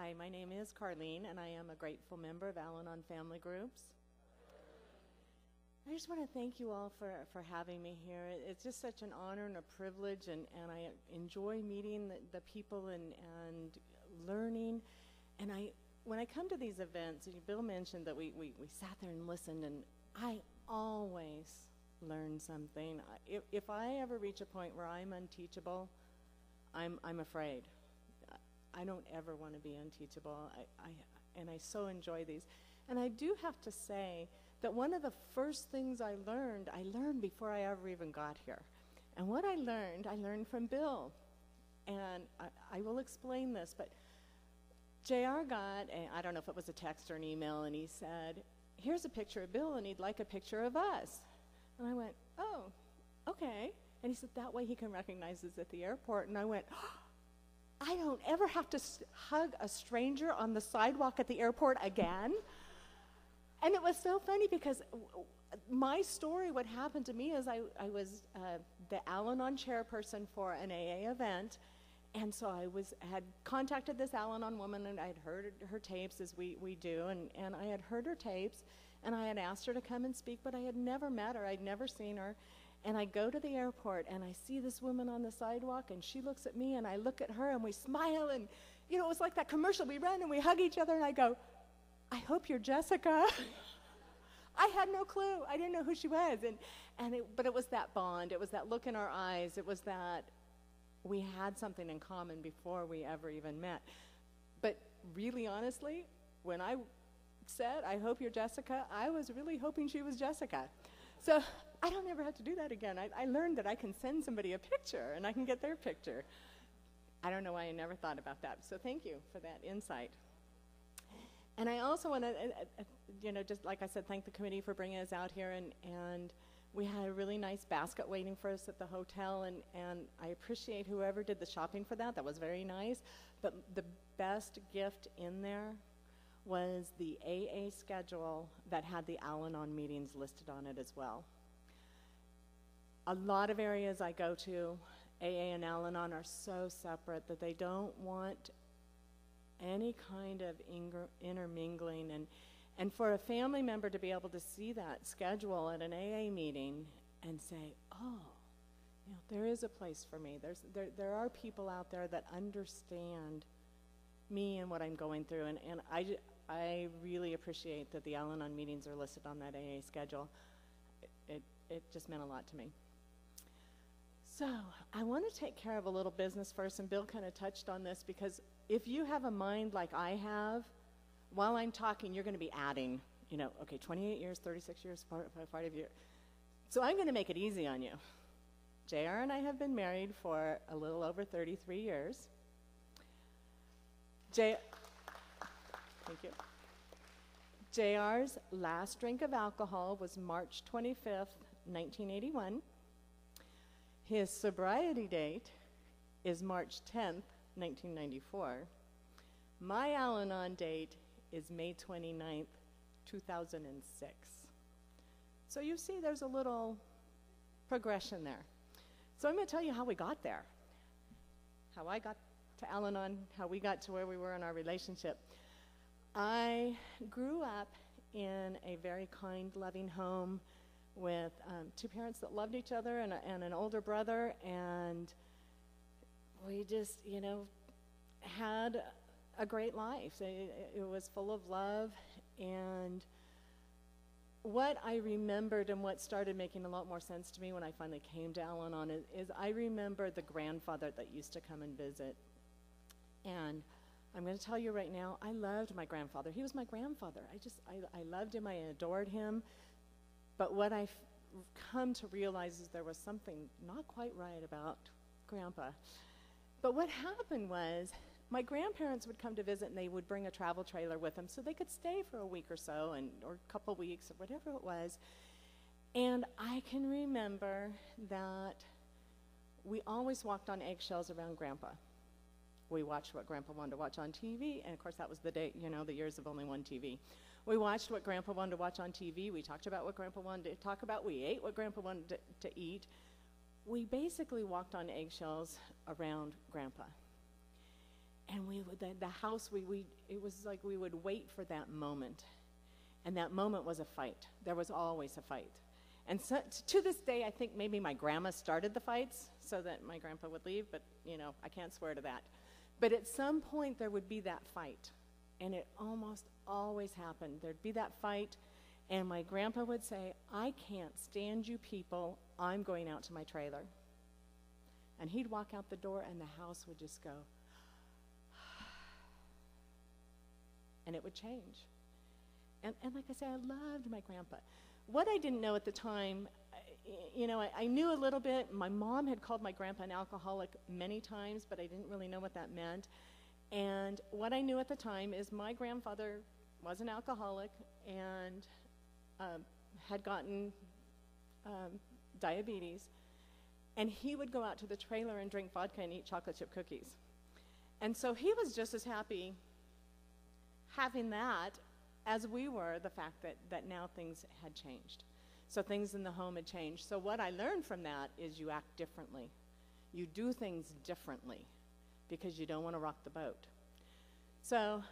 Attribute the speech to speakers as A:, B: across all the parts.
A: Hi, my name is Karleen, and I am a grateful member of Al-Anon Family Groups. I just want to thank you all for having me here. It's just such an honor and a privilege, and I enjoy meeting the people and learning. And when I come to these events, Bill mentioned that we sat there and listened, and I always learn something. If I ever reach a point where I'm unteachable, I'm afraid. I don't ever want to be unteachable, and I so enjoy these. And I do have to say that one of the first things I learned before I ever even got here. And what I learned from Bill. And I will explain this, but JR got, I don't know if it was a text or an email, and he said, here's a picture of Bill, and he'd like a picture of us. And I went, oh, okay. And he said, that way he can recognize us at the airport. And I went, oh, I don't ever have to hug a stranger on the sidewalk at the airport again. And it was so funny because my story, what happened to me is I was the Al-Anon chairperson for an AA event. And so I had contacted this Al-Anon woman, and I had heard her tapes, as we do, and I had heard her tapes, and I had asked her to come and speak, but I had never met her. I'd never seen her. And I go to the airport, and I see this woman on the sidewalk, and she looks at me, and I look at her, and we smile, and, you know, it was like that commercial. We run, and we hug each other, and I go, I hope you're Jessica. I had no clue. I didn't know who she was. But it was that bond. It was that look in our eyes. It was that we had something in common before we ever even met. But really, honestly, when I said, I hope you're Jessica, I was really hoping she was Jessica. So I don't ever have to do that again. I learned that I can send somebody a picture, and I can get their picture. I don't know why I never thought about that. So thank you for that insight. And I also want to, just like I said, thank the committee for bringing us out here. And we had a really nice basket waiting for us at the hotel. And I appreciate whoever did the shopping for that. That was very nice. But the best gift in there was the AA schedule that had the Al-Anon meetings listed on it as well. A lot of areas I go to, AA and Al-Anon are so separate that they don't want any kind of intermingling. And for a family member to be able to see that schedule at an AA meeting and say, oh, there is a place for me. There are people out there that understand me and what I'm going through. And I really appreciate that the Al-Anon meetings are listed on that AA schedule. It just meant a lot to me. So I want to take care of a little business first, and Bill kind of touched on this, because if you have a mind like I have, while I'm talking, you're going to be adding, okay, 28 years, 36 years, 5 years. So I'm going to make it easy on you. JR and I have been married for a little over 33 years. Thank you. JR's last drink of alcohol was March 25th, 1981. His sobriety date is March 10th, 1994. My Al-Anon date is May 29th, 2006. So you see there's a little progression there. So I'm going to tell you how we got there, how I got to Al-Anon, how we got to where we were in our relationship. I grew up in a very kind, loving home with two parents that loved each other and an older brother, and we just, had a great life. It was full of love, and what I remembered and what started making a lot more sense to me when I finally came to Al-Anon is I remember the grandfather that used to come and visit. And I'm going to tell you right now, I loved my grandfather. He was my grandfather. I loved him. I adored him. But what I've come to realize is there was something not quite right about Grandpa. But what happened was my grandparents would come to visit, and they would bring a travel trailer with them so they could stay for a week or so, or a couple weeks, or whatever it was. And I can remember that we always walked on eggshells around Grandpa. We watched what Grandpa wanted to watch on TV, and of course that was the day, the years of only one TV. We watched what Grandpa wanted to watch on TV. We talked about what Grandpa wanted to talk about. We ate what Grandpa wanted to eat. We basically walked on eggshells around Grandpa. And the house, it was like we would wait for that moment. And that moment was a fight. There was always a fight. And so, to this day, I think maybe my grandma started the fights so that my grandpa would leave, but, I can't swear to that. But at some point, there would be that fight. And it almost always happened. There'd be that fight, and my grandpa would say, I can't stand you people. I'm going out to my trailer. And he'd walk out the door, and the house would just go. And it would change. And like I say, I loved my grandpa. What I didn't know at the time, I knew a little bit. My mom had called my grandpa an alcoholic many times, but I didn't really know what that meant. And what I knew at the time is my grandfather was an alcoholic and had gotten diabetes. And he would go out to the trailer and drink vodka and eat chocolate chip cookies. And so he was just as happy having that as we were, the fact that now things had changed. So things in the home had changed. So what I learned from that is you act differently. You do things differently because you don't want to rock the boat. So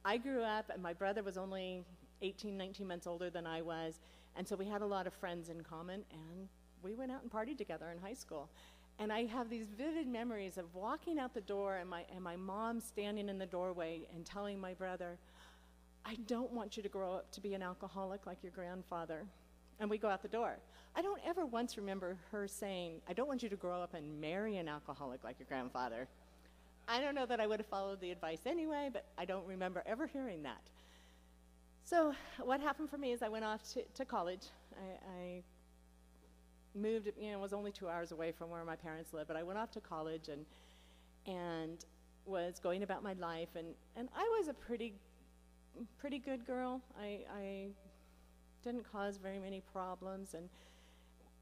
A: I grew up, and my brother was only 18, 19 months older than I was, and so we had a lot of friends in common, and we went out and partied together in high school. And I have these vivid memories of walking out the door and my mom standing in the doorway and telling my brother, I don't want you to grow up to be an alcoholic like your grandfather. And we go out the door. I don't ever once remember her saying, I don't want you to grow up and marry an alcoholic like your grandfather. I don't know that I would have followed the advice anyway, but I don't remember ever hearing that. So what happened for me is I went off to college. I moved, was only 2 hours away from where my parents lived, but I went off to college and was going about my life, and I was a pretty good girl. I didn't cause very many problems, and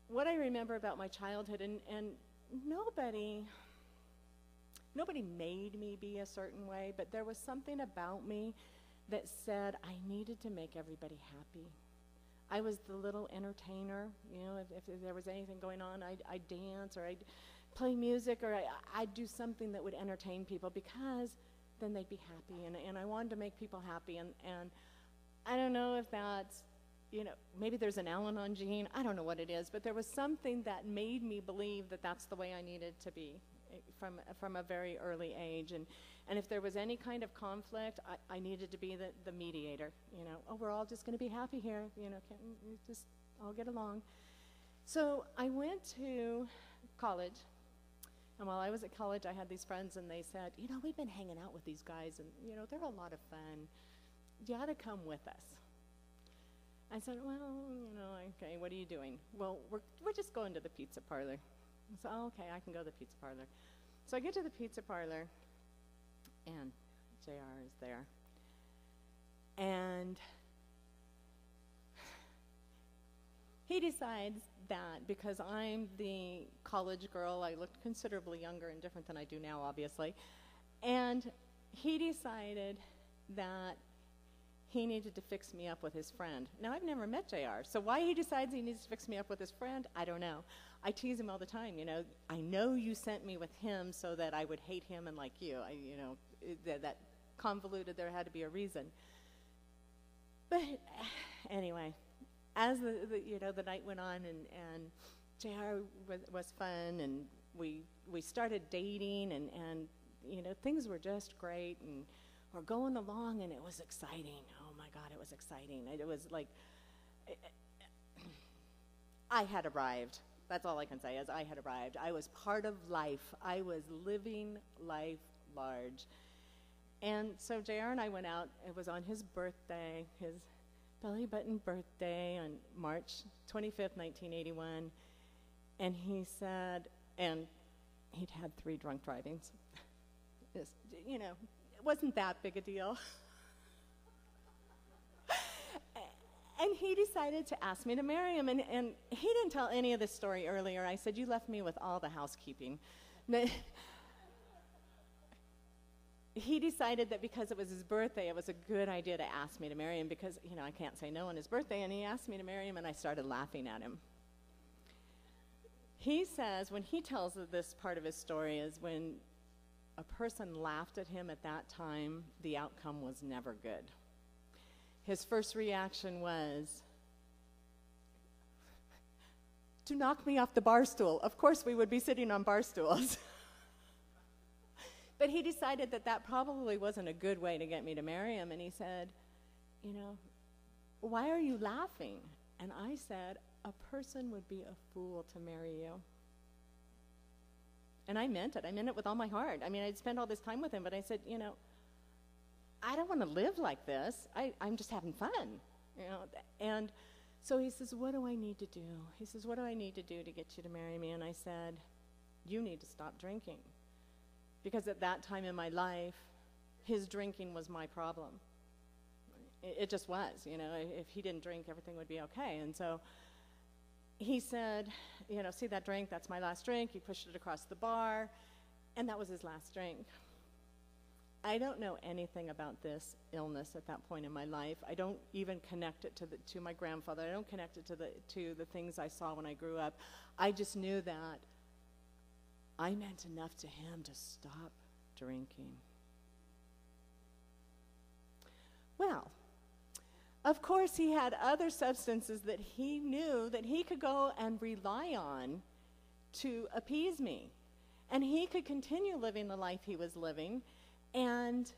A: what I remember about my childhood, and nobody made me be a certain way, but there was something about me that said I needed to make everybody happy. I was the little entertainer. If there was anything going on, I'd dance, or I'd play music, or I'd do something that would entertain people, because then they'd be happy, and I wanted to make people happy, and I don't know if that's, maybe there's an Al-Anon gene, I don't know what it is, but there was something that made me believe that that's the way I needed to be from a very early age, and if there was any kind of conflict, I needed to be the mediator, we're all just going to be happy here, can't we just all get along. So I went to college. And while I was at college, I had these friends, and they said, we've been hanging out with these guys, and, they're a lot of fun. You ought to come with us. I said, well, okay, what are you doing? Well, we're just going to the pizza parlor. I said, oh, okay, I can go to the pizza parlor. So I get to the pizza parlor, and JR is there. And he decides that because I'm the college girl, I looked considerably younger and different than I do now, obviously, and he decided that he needed to fix me up with his friend. Now, I've never met JR, so why he decides he needs to fix me up with his friend, I don't know. I tease him all the time, I know you sent me with him so that I would hate him and like you. That convoluted, there had to be a reason. But anyway, as the night went on, and JR was fun, and we started dating, and things were just great, and we're going along, and it was exciting. Oh my God, it was exciting. It was like I had arrived. That's all I can say is I had arrived. I was part of life. I was living life large. And so JR and I went out. It was on his birthday, his belly button birthday on March 25th, 1981. And he said, and he'd had 3 drunk drivings. It wasn't that big a deal. And he decided to ask me to marry him. And he didn't tell any of this story earlier. I said, you left me with all the housekeeping. He decided that because it was his birthday, it was a good idea to ask me to marry him because, I can't say no on his birthday, and he asked me to marry him, and I started laughing at him. He says, when he tells this part of his story, is when a person laughed at him at that time, the outcome was never good. His first reaction was to knock me off the bar stool. Of course, we would be sitting on bar stools. But he decided that that probably wasn't a good way to get me to marry him, and he said, you know, why are you laughing? And I said, a person would be a fool to marry you. And I meant it. I meant it with all my heart. I mean, I'd spent all this time with him, but I said, you know, I don't want to live like this. I'm just having fun, you know. And so he says, what do I need to do? He says, what do I need to do to get you to marry me? And I said, you need to stop drinking. Because at that time in my life, his drinking was my problem. It just was, you know. If he didn't drink, everything would be okay. And so he said, you know, see that drink? That's my last drink. He pushed it across the bar, and that was his last drink. I don't know anything about this illness at that point in my life. I don't even connect it to my grandfather. I don't connect it to the things I saw when I grew up. I just knew that I meant enough to him to stop drinking. Well, of course, he had other substances that he knew that he could go and rely on to appease me. And he could continue living the life he was living, and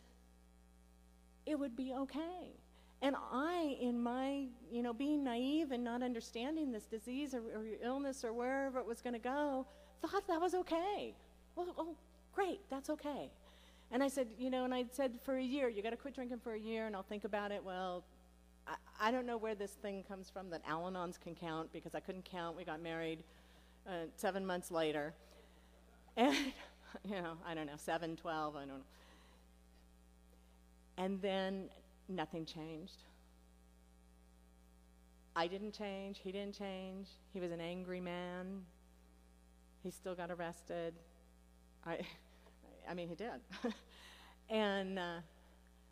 A: it would be okay. And I, in my, you know, being naive and not understanding this disease or illness or wherever it was going to go, thought that was okay. Well, oh, great, that's okay. And I said, you know, and I said, for a year, you got to quit drinking for a year, and I'll think about it. Well, I don't know where this thing comes from that Al-Anons can count, because I couldn't count. We got married 7 months later. And, you know, I don't know, 7, 12, I don't know. And then nothing changed. I didn't change. He didn't change. He was an angry man. He still got arrested. I mean, he did. And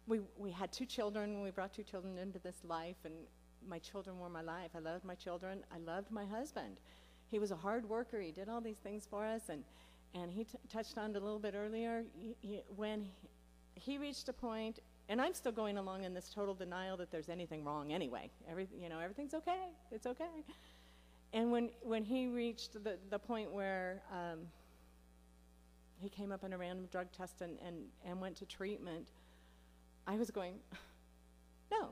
A: we had 2 children. We brought 2 children into this life, and my children were my life. I loved my children. I loved my husband. He was a hard worker. He did all these things for us, and he touched on it a little bit earlier. When he reached a point, and I'm still going along in this total denial that there's anything wrong anyway. Everything's okay. It's okay. And when he reached the point where he came up in a random drug test and went to treatment, I was going, no,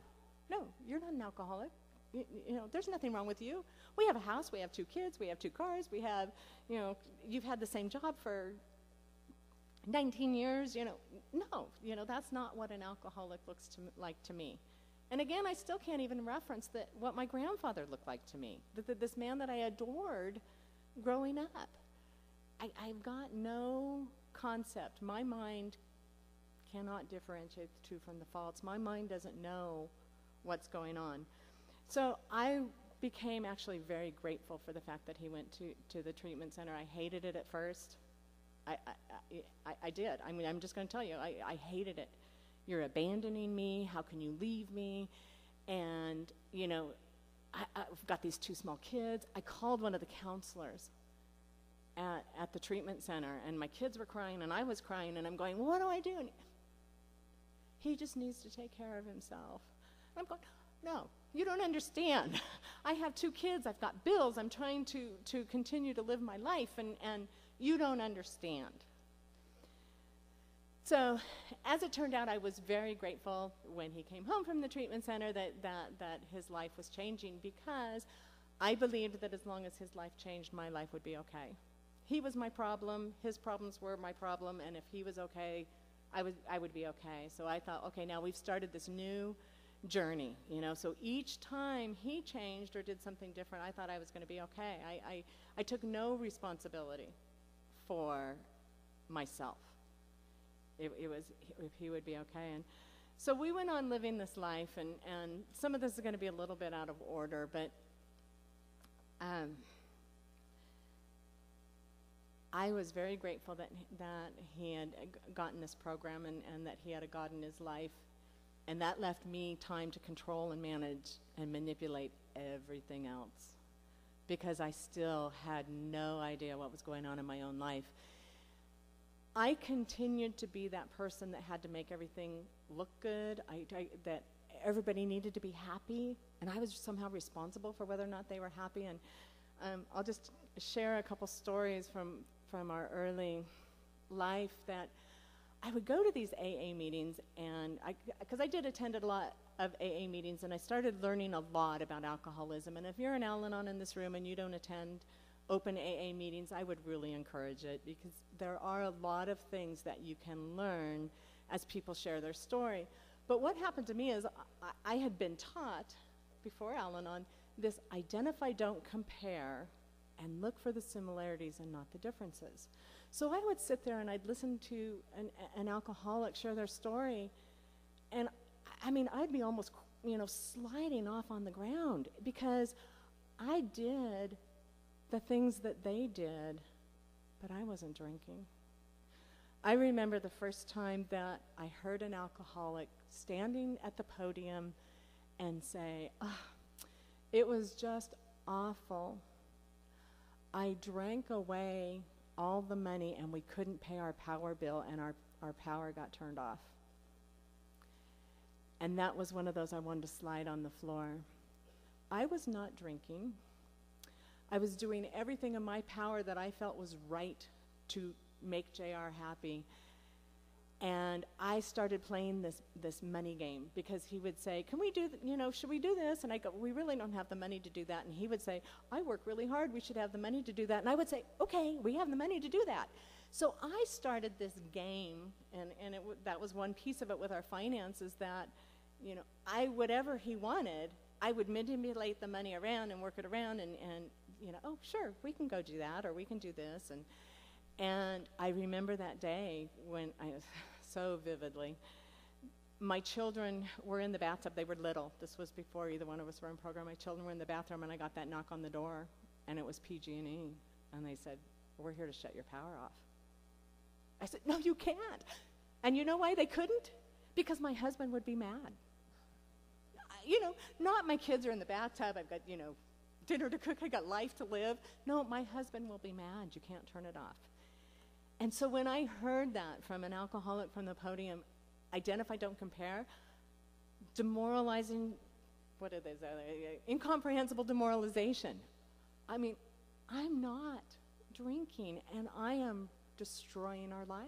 A: you're not an alcoholic. You know, there's nothing wrong with you. We have a house, we have 2 kids, we have 2 cars, we have, you know, you've had the same job for 19 years, you know. No, you know, that's not what an alcoholic looks like to me. And again, I still can't even reference what my grandfather looked like to me, this man that I adored growing up. I've got no concept. My mind cannot differentiate the true from the false. My mind doesn't know what's going on. So I became actually very grateful for the fact that he went to the treatment center. I hated it at first. I did. I mean, I'm just going to tell you, I hated it. You're abandoning me. How can you leave me? And, you know, I've got these 2 small kids. I called one of the counselors at the treatment center, and my kids were crying, and I was crying, and I'm going, what do I do? And he just needs to take care of himself. And I'm going, no, you don't understand. I have 2 kids. I've got bills. I'm trying to continue to live my life, and you don't understand. So as it turned out, I was very grateful when he came home from the treatment center that his life was changing, because I believed that as long as his life changed, my life would be okay. He was my problem. His problems were my problem, and if he was okay, I would be okay. So I thought, okay, now we've started this new journey, you know. So each time he changed or did something different, I thought I was going to be okay. I took no responsibility for myself. It was if he would be okay. And so we went on living this life, and some of this is going to be a little bit out of order, but I was very grateful that he had gotten this program and that he had a God in his life, and that left me time to control and manage and manipulate everything else, because I still had no idea what was going on in my own life. I continued to be that person that had to make everything look good, that everybody needed to be happy, and I was somehow responsible for whether or not they were happy. And I'll just share a couple stories from our early life that I would go to these AA meetings, and because I did attend a lot of AA meetings, and I started learning a lot about alcoholism. And if you're an Al-Anon in this room and you don't attend open AA meetings, I would really encourage it, because there are a lot of things that you can learn as people share their story. But what happened to me is I had been taught before Al-Anon this identify, don't compare, and look for the similarities and not the differences. So I would sit there and I'd listen to an alcoholic share their story, and I mean, I'd be almost, sliding off on the ground, because I did the things that they did, but I wasn't drinking. I remember the first time that I heard an alcoholic standing at the podium and say, it was just awful. I drank away all the money and we couldn't pay our power bill, and our power got turned off. And that was one of those I wanted to slide on the floor. I was not drinking. I was doing everything in my power that I felt was right to make JR happy. And I started playing this money game, because he would say, can we do, should we do this? And I go, we really don't have the money to do that. And he would say, I work really hard, we should have the money to do that. And I would say, okay, we have the money to do that. So I started this game, and that was one piece of it with our finances, that, whatever he wanted, I would manipulate the money around and work it around, and oh, sure, we can go do that, or we can do this. And I remember that day when so vividly. My children were in the bathtub. They were little. This was before either one of us were in program. My children were in the bathroom, and I got that knock on the door, and it was PG&E. And they said, we're here to shut your power off. I said, no, you can't. And you know why they couldn't? Because my husband would be mad. Not my kids are in the bathtub, I've got, dinner to cook, I got life to live. No, my husband will be mad. You can't turn it off. And so when I heard that from an alcoholic from the podium, identify, don't compare, demoralizing, what are those other, incomprehensible demoralization. I mean, I'm not drinking, and I am destroying our life.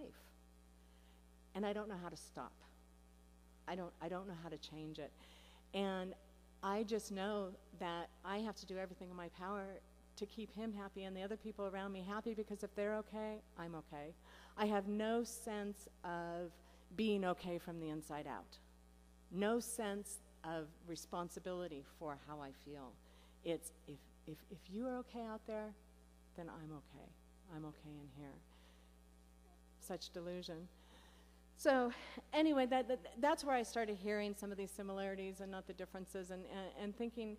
A: And I don't know how to stop. I don't know how to change it. And I just know that I have to do everything in my power to keep him happy and the other people around me happy, because if they're okay, I'm okay. I have no sense of being okay from the inside out. No sense of responsibility for how I feel. It's if you are okay out there, then I'm okay. I'm okay in here. Such delusion. So anyway, that's where I started hearing some of these similarities and not the differences, and thinking,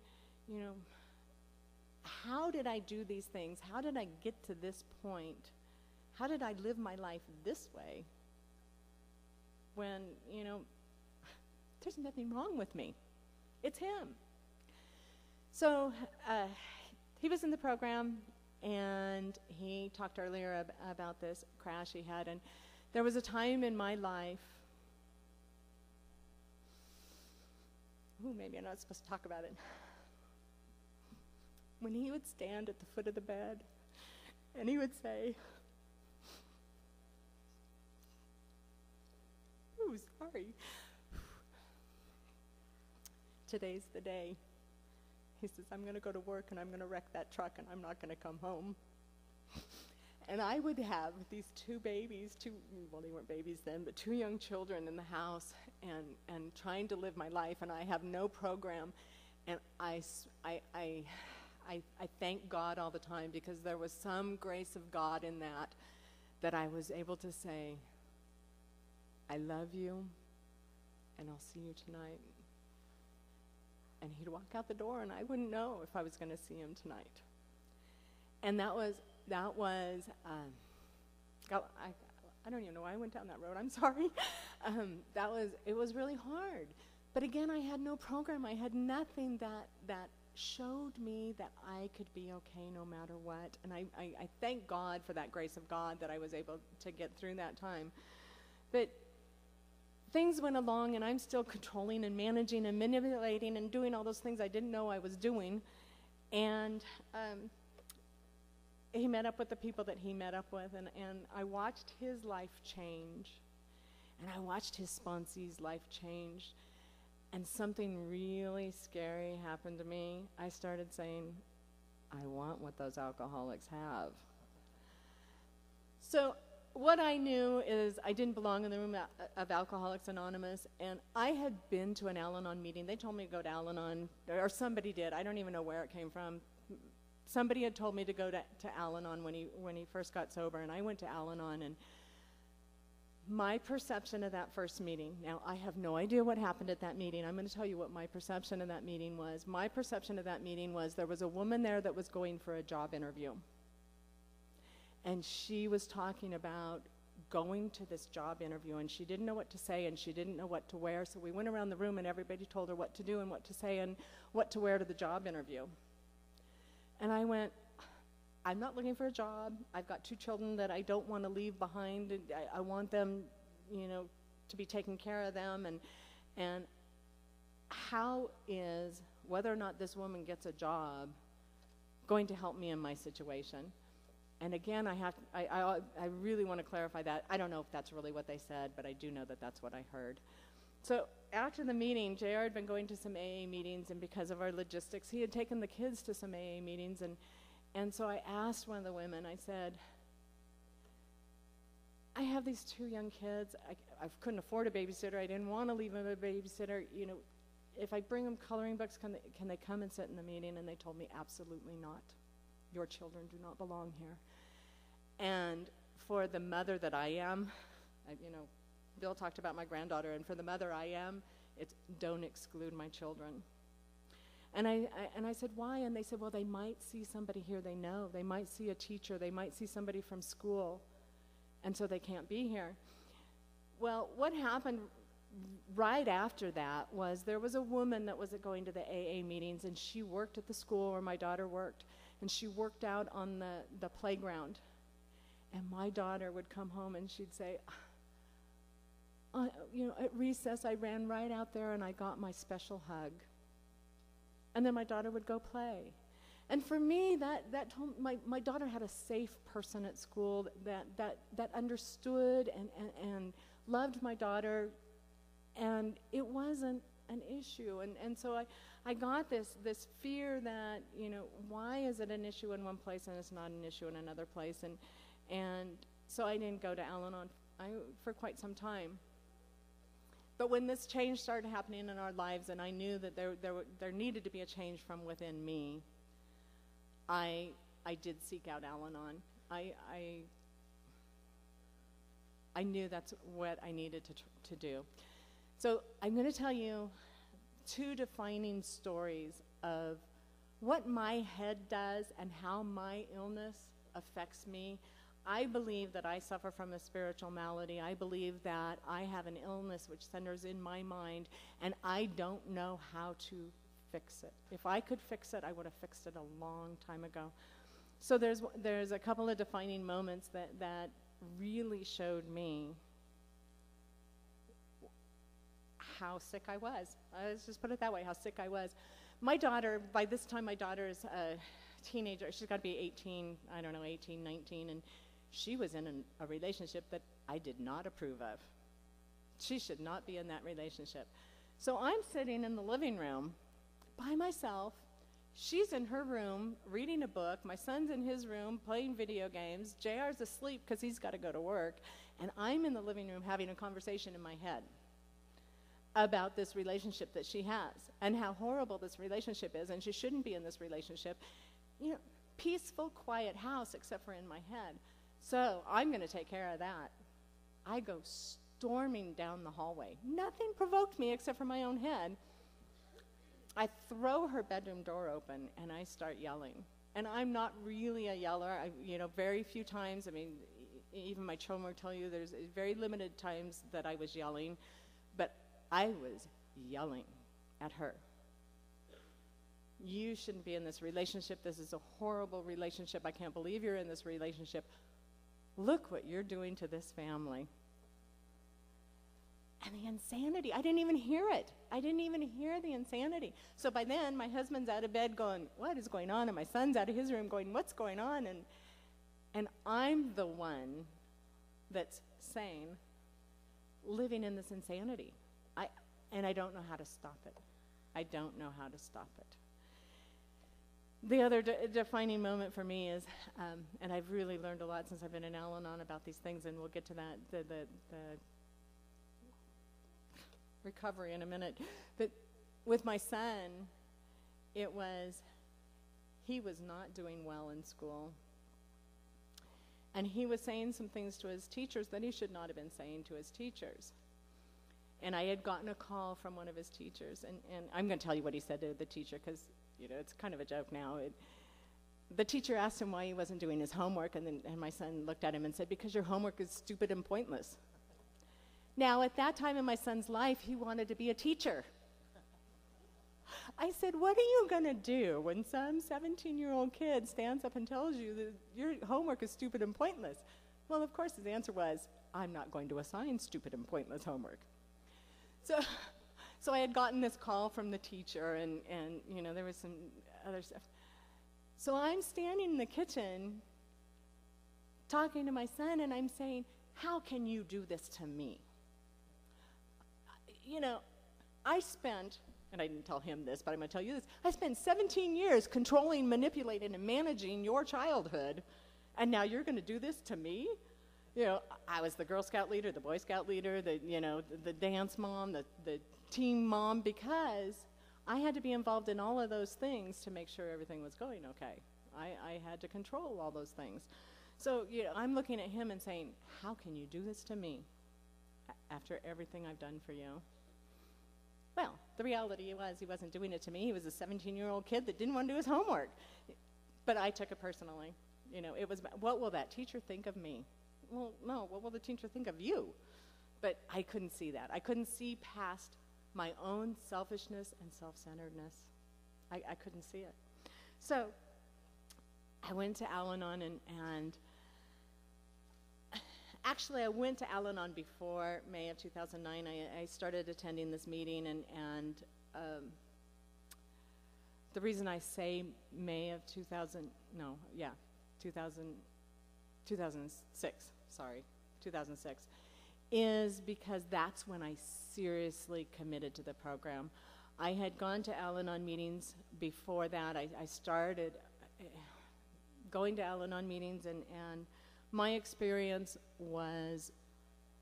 A: how did I do these things? How did I get to this point? How did I live my life this way when, there's nothing wrong with me? It's him. So he was in the program, and he talked earlier about this crash he had, and there was a time in my life, maybe I'm not supposed to talk about it, when he would stand at the foot of the bed and he would say, "Oh, sorry. Today's the day." He says, "I'm going to go to work and I'm going to wreck that truck and I'm not going to come home." And I would have these two babies, well, they weren't babies then, but two young children in the house, and trying to live my life, and I have no program. And I thank God all the time, because there was some grace of God in that I was able to say, "I love you, and I'll see you tonight." And he'd walk out the door, and I wouldn't know if I was going to see him tonight. And I don't even know why I went down that road. I'm sorry. It was really hard. But again, I had no program. I had nothing that showed me that I could be okay no matter what. And I thank God for that grace of God that I was able to get through that time. But things went along, and I'm still controlling and managing and manipulating and doing all those things I didn't know I was doing. And he met up with the people that he met up with, and I watched his life change. And I watched his sponsee's life change. And something really scary happened to me. I started saying, I want what those alcoholics have. So what I knew is I didn't belong in the room of Alcoholics Anonymous, and I had been to an Al-Anon meeting. They told me to go to Al-Anon, or somebody did. I don't even know where it came from. Somebody had told me to go to Al-Anon when he first got sober, and I went to Al-Anon, and my perception of that first meeting, now I have no idea what happened at that meeting. I'm going to tell you what my perception of that meeting was. My perception of that meeting was there was a woman there that was going for a job interview. And she was talking about going to this job interview, and she didn't know what to say, and she didn't know what to wear. So we went around the room, and everybody told her what to do and what to say and what to wear to the job interview. And I went, I'm not looking for a job. I've got 2 children that I don't want to leave behind. And I want them, to be taking care of them. And how is whether or not this woman gets a job going to help me in my situation? And again, I really want to clarify that. I don't know if that's really what they said, but I do know that that's what I heard. So after the meeting, JR had been going to some AA meetings, and because of our logistics, he had taken the kids to some AA meetings. And so I asked one of the women, I said, I have these 2 young kids. I couldn't afford a babysitter. I didn't want to leave them a babysitter. If I bring them coloring books, can they come and sit in the meeting? And they told me, absolutely not. Your children do not belong here. And for the mother that I am, Bill talked about my granddaughter, and for the mother I am, it's don't exclude my children. And I said, why? And they said, well, they might see somebody here they know. They might see a teacher. They might see somebody from school, and so they can't be here. Well, what happened right after that was there was a woman that was going to the AA meetings, and she worked at the school where my daughter worked, and she worked out on the playground. And my daughter would come home, and she'd say, at recess, I ran right out there, and I got my special hug. And then my daughter would go play. And for me, that told my daughter had a safe person at school that understood and loved my daughter, and it wasn't an issue. And so I got this fear that, why is it an issue in one place and it's not an issue in another place? And so I didn't go to Al-Anon for quite some time. But when this change started happening in our lives, and I knew that there needed to be a change from within me, I did seek out Al-Anon. I knew that's what I needed to do. So I'm going to tell you 2 defining stories of what my head does and how my illness affects me. I believe that I suffer from a spiritual malady. I believe that I have an illness which centers in my mind, and I don't know how to fix it. If I could fix it, I would have fixed it a long time ago. So there's a couple of defining moments that really showed me how sick I was. Let's just put it that way, how sick I was. My daughter, by this time my daughter is a teenager. She's got to be 18, 19, and she was in a relationship that I did not approve of. She should not be in that relationship. So I'm sitting in the living room by myself. She's in her room reading a book. My son's in his room playing video games. JR's asleep because he's got to go to work. And I'm in the living room having a conversation in my head about this relationship that she has and how horrible this relationship is, and she shouldn't be in this relationship. Peaceful, quiet house except for in my head. So I'm going to take care of that. I go storming down the hallway. Nothing provoked me except for my own head. I throw her bedroom door open, and I start yelling. And I'm not really a yeller. Very few times. Even my children will tell you there's very limited times that I was yelling. But I was yelling at her. You shouldn't be in this relationship. This is a horrible relationship. I can't believe you're in this relationship. Look what you're doing to this family. And the insanity, I didn't even hear it. I didn't even hear the insanity. So by then, my husband's out of bed going, what is going on? And my son's out of his room going, what's going on? And I'm the one that's sane, living in this insanity. And I don't know how to stop it. I don't know how to stop it. The other defining moment for me is, and I've really learned a lot since I've been in Al-Anon about these things, and we'll get to that, the recovery in a minute. But with my son, he was not doing well in school. And he was saying some things to his teachers that he should not have been saying to his teachers. And I had gotten a call from one of his teachers, and I'm going to tell you what he said to the teacher, because it's kind of a joke now. The teacher asked him why he wasn't doing his homework, and my son looked at him and said, because your homework is stupid and pointless. Now, at that time in my son's life, he wanted to be a teacher. I said, what are you going to do when some 17-year-old kid stands up and tells you that your homework is stupid and pointless? Well, of course, his answer was, I'm not going to assign stupid and pointless homework. So I had gotten this call from the teacher, and there was some other stuff. So I'm standing in the kitchen talking to my son, and I'm saying, how can you do this to me? I spent, and I didn't tell him this, but I'm going to tell you this, I spent 17 years controlling, manipulating, and managing your childhood, and now you're going to do this to me? I was the Girl Scout leader, the Boy Scout leader, the dance mom, the teen mom, because I had to be involved in all of those things to make sure everything was going okay. I had to control all those things. So, I'm looking at him and saying, how can you do this to me after everything I've done for you? Well, the reality was he wasn't doing it to me. He was a 17-year-old kid that didn't want to do his homework. But I took it personally. It was, what will that teacher think of me? Well, no, what will the teacher think of you? But I couldn't see that. I couldn't see past my own selfishness and self-centeredness. I couldn't see it. So I went to Al-Anon, and actually I went to Al-Anon before May of 2009. I started attending this meeting, and the reason I say May of 2006, is because that's when I seriously committed to the program. I had gone to Al-Anon meetings before that. I started going to Al-Anon meetings, and my experience was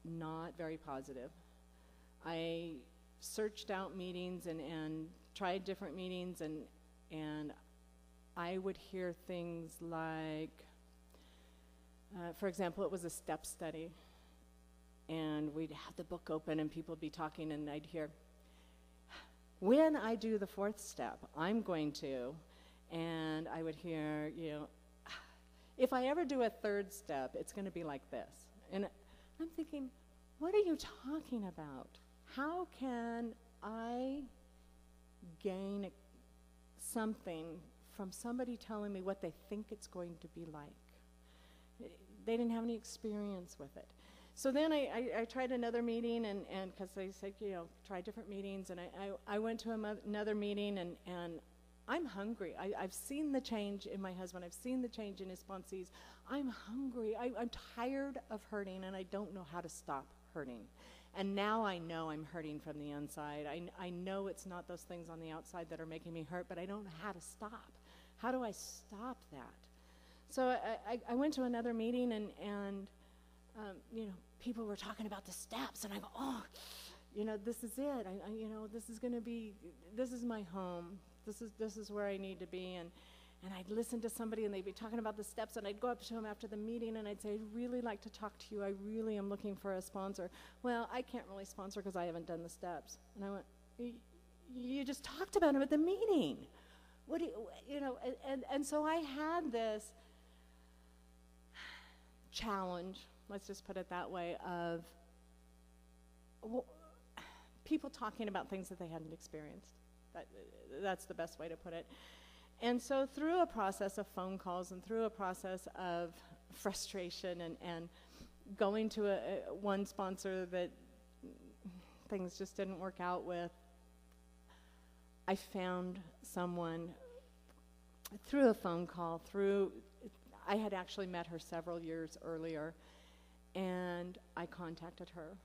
A: not very positive. I searched out meetings and tried different meetings, and I would hear things like, for example, it was a step study, and we'd have the book open and people would be talking, and I'd hear, when I do the fourth step, I'm going to, and I would hear, if I ever do a third step, it's going to be like this. And I'm thinking, what are you talking about? How can I gain something from somebody telling me what they think it's going to be like? They didn't have any experience with it. So then I tried another meeting, and because they said, try different meetings, and I went to another meeting, and I'm hungry. I've seen the change in my husband. I've seen the change in his sponsees. I'm hungry. I'm tired of hurting, and I don't know how to stop hurting. And now I know I'm hurting from the inside. I know it's not those things on the outside that are making me hurt, but I don't know how to stop. How do I stop that? So I went to another meeting, and people were talking about the steps, and I go, oh, this is it. This is going to be, this is my home. This is where I need to be. And I'd listen to somebody, and they'd be talking about the steps, and I'd go up to them after the meeting, and I'd say, I'd really like to talk to you. I really am looking for a sponsor. Well, I can't really sponsor because I haven't done the steps. And I went, you just talked about them at the meeting. What do you, and so I had this challenge, let's just put it that way, of people talking about things that they hadn't experienced. That's the best way to put it. And so through a process of phone calls and through a process of frustration and going to one sponsor that things just didn't work out with, I found someone through a phone call, I had actually met her several years earlier, and I contacted her.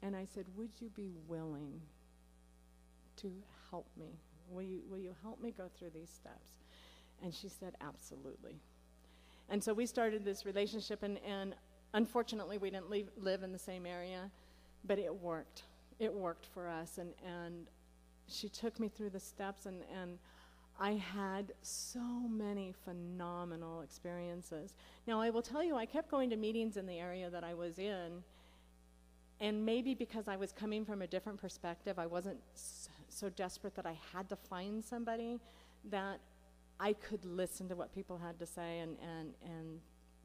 A: And I said, would you be willing to help me? Will you help me go through these steps? And she said, absolutely. And so we started this relationship, and unfortunately we didn't live in the same area, but it worked. It worked for us, and she took me through the steps, and I had so many phenomenal experiences. Now, I will tell you, I kept going to meetings in the area that I was in, and maybe because I was coming from a different perspective, I wasn't so desperate that I had to find somebody, that I could listen to what people had to say and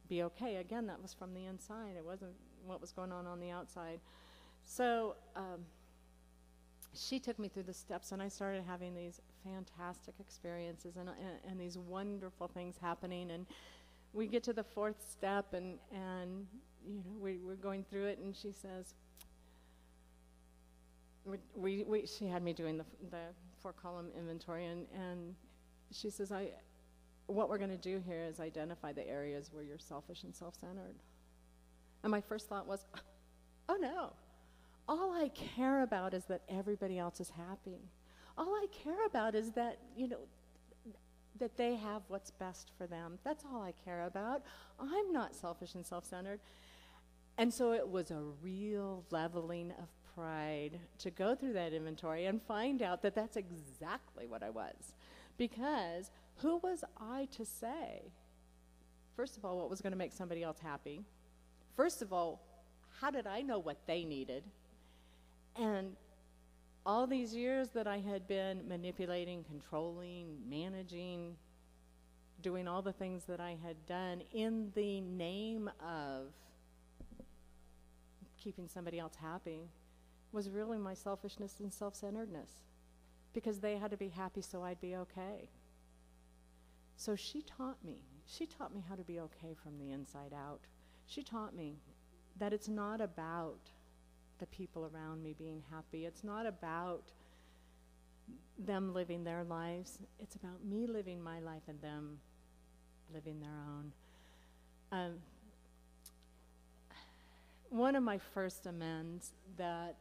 A: be okay. Again, that was from the inside. It wasn't what was going on the outside. So she took me through the steps, and I started having these fantastic experiences and these wonderful things happening. And we get to the fourth step, and you know, we're going through it, and she says, she had me doing the 4-column inventory, and she says, what we're going to do here is identify the areas where you're selfish and self-centered. And my first thought was, oh no, all I care about is that everybody else is happy. All I care about is that, you know, that they have what's best for them. That's all I care about. I'm not selfish and self-centered. And so it was a real leveling of pride to go through that inventory and find out that that's exactly what I was. Because who was I to say, first of all, what was going to make somebody else happy? First of all, how did I know what they needed? And all these years that I had been manipulating, controlling, managing, doing all the things that I had done in the name of keeping somebody else happy was really my selfishness and self-centeredness, because they had to be happy so I'd be okay. So she taught me how to be okay from the inside out. She taught me that it's not about the people around me being happy. It's not about them living their lives. It's about me living my life and them living their own. One of my first amends that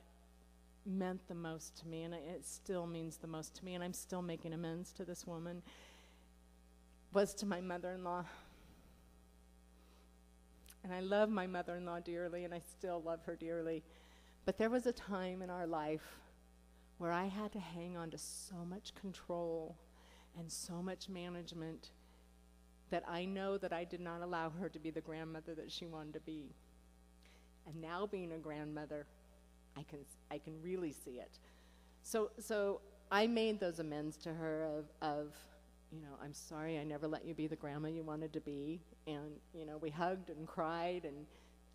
A: meant the most to me, and it still means the most to me, and I'm still making amends to this woman, was to my mother-in-law. And I love my mother-in-law dearly, and I still love her dearly. But there was a time in our life where I had to hang on to so much control and so much management that I know that I did not allow her to be the grandmother that she wanted to be. And now being a grandmother, I can really see it. So I made those amends to her of, you know, I'm sorry I never let you be the grandma you wanted to be. And, you know, we hugged and cried, and,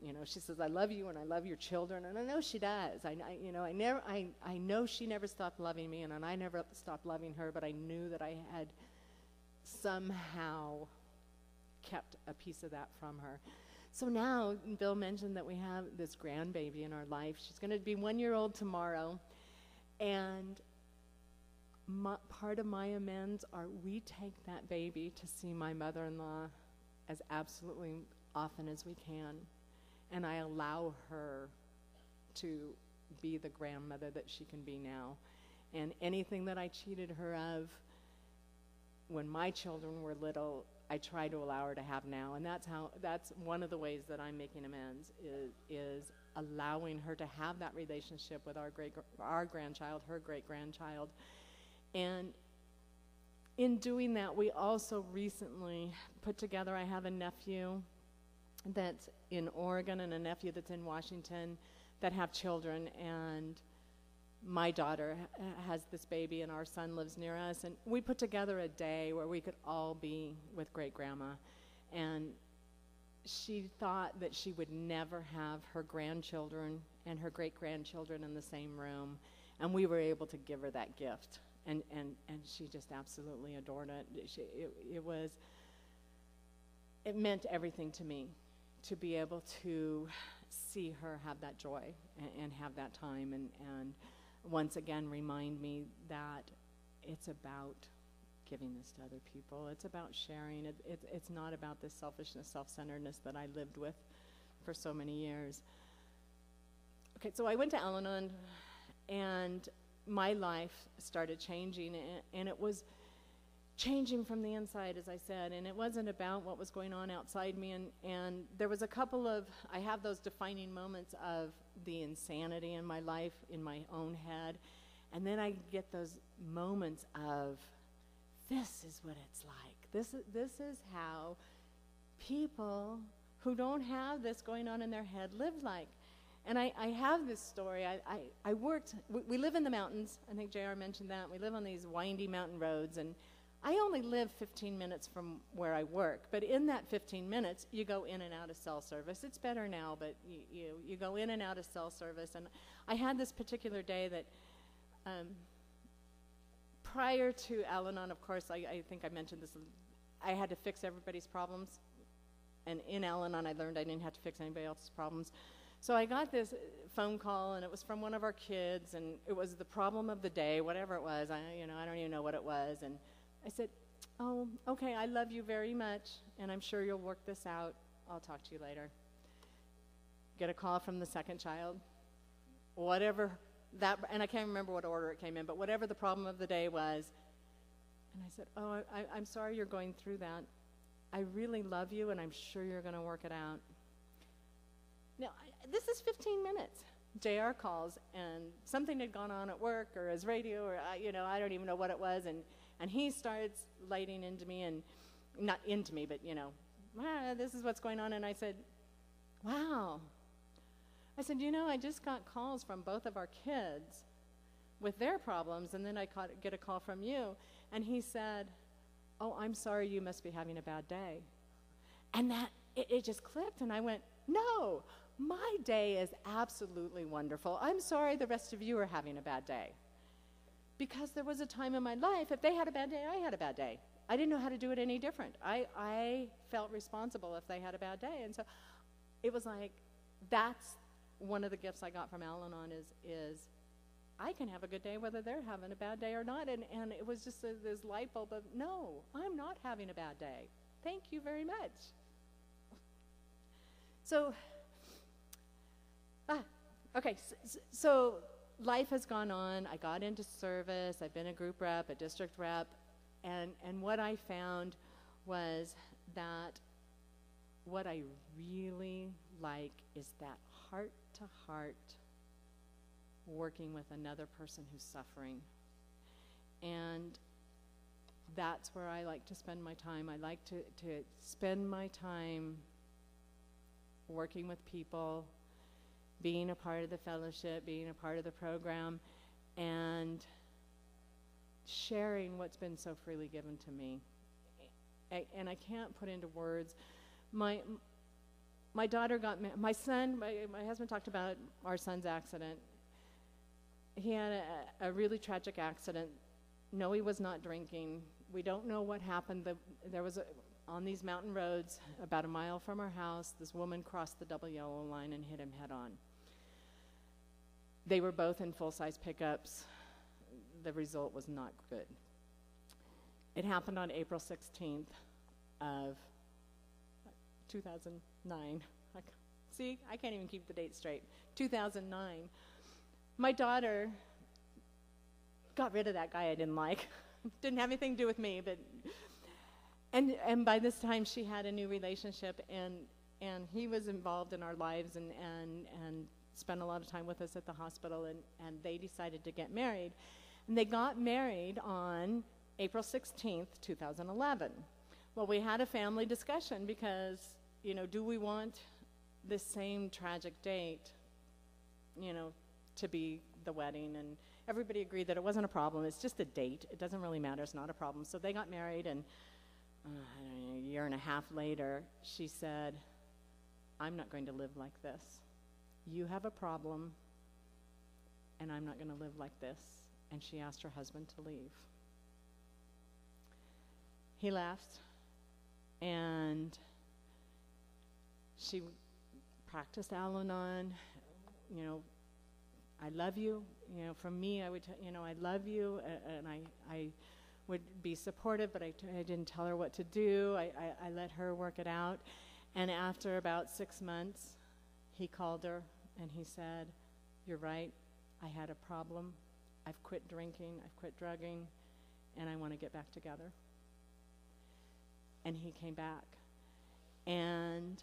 A: you know, she says, I love you and I love your children. And I know she does. I know she never stopped loving me, and I never stopped loving her, but I knew that I had somehow kept a piece of that from her. So now, Bill mentioned that we have this grandbaby in our life. She's going to be 1 year old tomorrow. And part of my amends are we take that baby to see my mother-in-law as absolutely often as we can. And I allow her to be the grandmother that she can be now. And anything that I cheated her of when my children were little, I try to allow her to have now. And that's one of the ways that I'm making amends, is allowing her to have that relationship with our grandchild, her great-grandchild. And in doing that, we also recently put together, I have a nephew that's in Oregon and a nephew that's in Washington that have children, and my daughter has this baby and our son lives near us, and we put together a day where we could all be with great-grandma. And she thought that she would never have her grandchildren and her great-grandchildren in the same room, and we were able to give her that gift. and she just absolutely adored it. It meant everything to me to be able to see her have that joy and have that time, and once again remind me that it's about giving this to other people. It's about sharing. It's not about this selfishness, self-centeredness that I lived with for so many years. Okay, so I went to Al-Anon, and my life started changing, and it was changing from the inside, as I said, and it wasn't about what was going on outside me, and there was a couple of, I have those defining moments of the insanity in my life, in my own head, and then I get those moments of, this is what it's like. This is how people who don't have this going on in their head live like. And I have this story. I worked, we live in the mountains. I think JR mentioned that. We live on these windy mountain roads, and I only live 15 minutes from where I work. But in that 15 minutes, you go in and out of cell service. It's better now, but you go in and out of cell service. And I had this particular day that prior to Al-Anon, of course, I think I mentioned this, I had to fix everybody's problems. And in Al-Anon, I learned I didn't have to fix anybody else's problems. So I got this phone call, and it was from one of our kids, and it was the problem of the day, whatever it was. I don't even know what it was. And I said, oh, okay, I love you very much, and I'm sure you'll work this out. I'll talk to you later. Get a call from the second child. Whatever that, and I can't remember what order it came in, but whatever the problem of the day was. And I said, oh, I'm sorry you're going through that. I really love you, and I'm sure you're going to work it out. Now, this is 15 minutes. JR calls, and something had gone on at work or his radio, or I don't even know what it was, and he starts lighting into me, and not into me, but this is what's going on. And I said, wow. I said, I just got calls from both of our kids with their problems, and then I get a call from you. And he said, oh, I'm sorry, you must be having a bad day. And that, it just clicked, and I went, no, my day is absolutely wonderful. I'm sorry the rest of you are having a bad day. Because there was a time in my life, if they had a bad day, I had a bad day. I didn't know how to do it any different. I felt responsible if they had a bad day. And so it was like, that's one of the gifts I got from Al-Anon is I can have a good day whether they're having a bad day or not. And it was just this light bulb of, no, I'm not having a bad day. Thank you very much. So, okay, so life has gone on. I got into service. I've been a group rep, a district rep, and what I found was that what I really like is that heart-to-heart working with another person who's suffering. And that's where I like to spend my time. I like to spend my time working with people, being a part of the fellowship, being a part of the program, and sharing what's been so freely given to me. And I can't put into words. My daughter got my son, my husband talked about our son's accident. He had a really tragic accident. No, he was not drinking. We don't know what happened. There was on these mountain roads, about a mile from our house, this woman crossed the double yellow line and hit him head on. They were both in full-size pickups. The result was not good. It happened on April 16th of 2009. See, I can't even keep the date straight. 2009. My daughter got rid of that guy I didn't like. Didn't have anything to do with me, but and by this time she had a new relationship, and he was involved in our lives and spent a lot of time with us at the hospital, and they decided to get married. And they got married on April 16th, 2011. Well, we had a family discussion because, do we want this same tragic date, to be the wedding? And everybody agreed that it wasn't a problem. It's just a date. It doesn't really matter. It's not a problem. So they got married, and a year and a half later, she said, I'm not going to live like this. You have a problem, and I'm not going to live like this. and she asked her husband to leave. He left, and she practiced Al-Anon. You know, I love you. You know, from me, I would, I love you, and I would be supportive, but I didn't tell her what to do. I let her work it out. And after about 6 months, he called her, and he said, "You're right. I had a problem. I've quit drinking. I've quit drugging, and I want to get back together." And he came back. And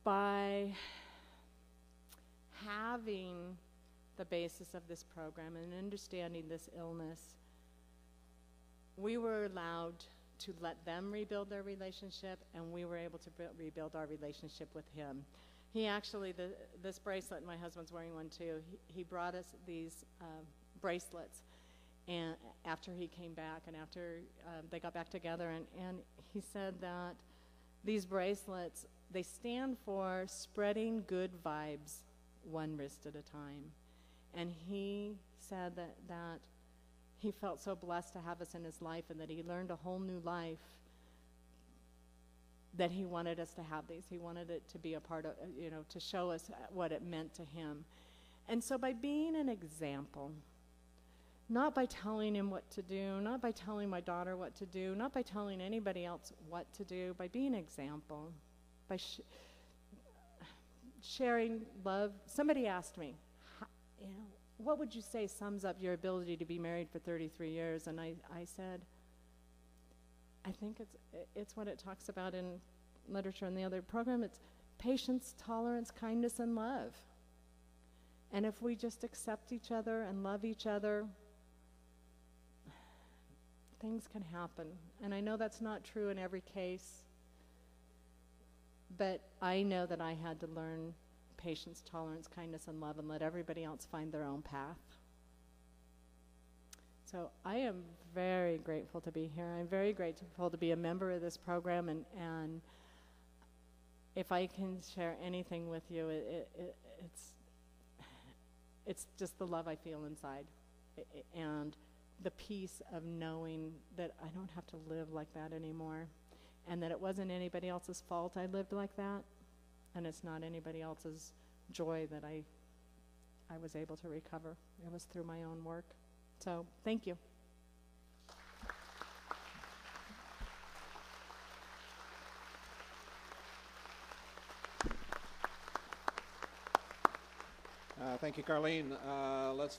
A: by having the basis of this program and understanding this illness, we were allowed to let them rebuild their relationship, and we were able to rebuild our relationship with him. He actually, this bracelet, my husband's wearing one too, he brought us these bracelets, and after he came back and after they got back together, and he said that these bracelets, they stand for spreading good vibes one wrist at a time. And he said that he felt so blessed to have us in his life, and that he learned a whole new life, that he wanted us to have these. He wanted it to be a part of, to show us what it meant to him. And so by being an example, not by telling him what to do, not by telling my daughter what to do, not by telling anybody else what to do, by being an example, by sharing love. Somebody asked me, what would you say sums up your ability to be married for 33 years? And I said, I think it's what it talks about in literature and the other program. It's patience, tolerance, kindness, and love. And if we just accept each other and love each other, things can happen. And I know that's not true in every case, but I know that I had to learn patience, tolerance, kindness, and love, and let everybody else find their own path. So I am very grateful to be here. I'm very grateful to be a member of this program, and if I can share anything with you, it's just the love I feel inside, and the peace of knowing that I don't have to live like that anymore, and that it wasn't anybody else's fault I lived like that, and it's not anybody else's joy that I was able to recover. It was through my own work. So thank you.
B: Thank you, Karleen. Let's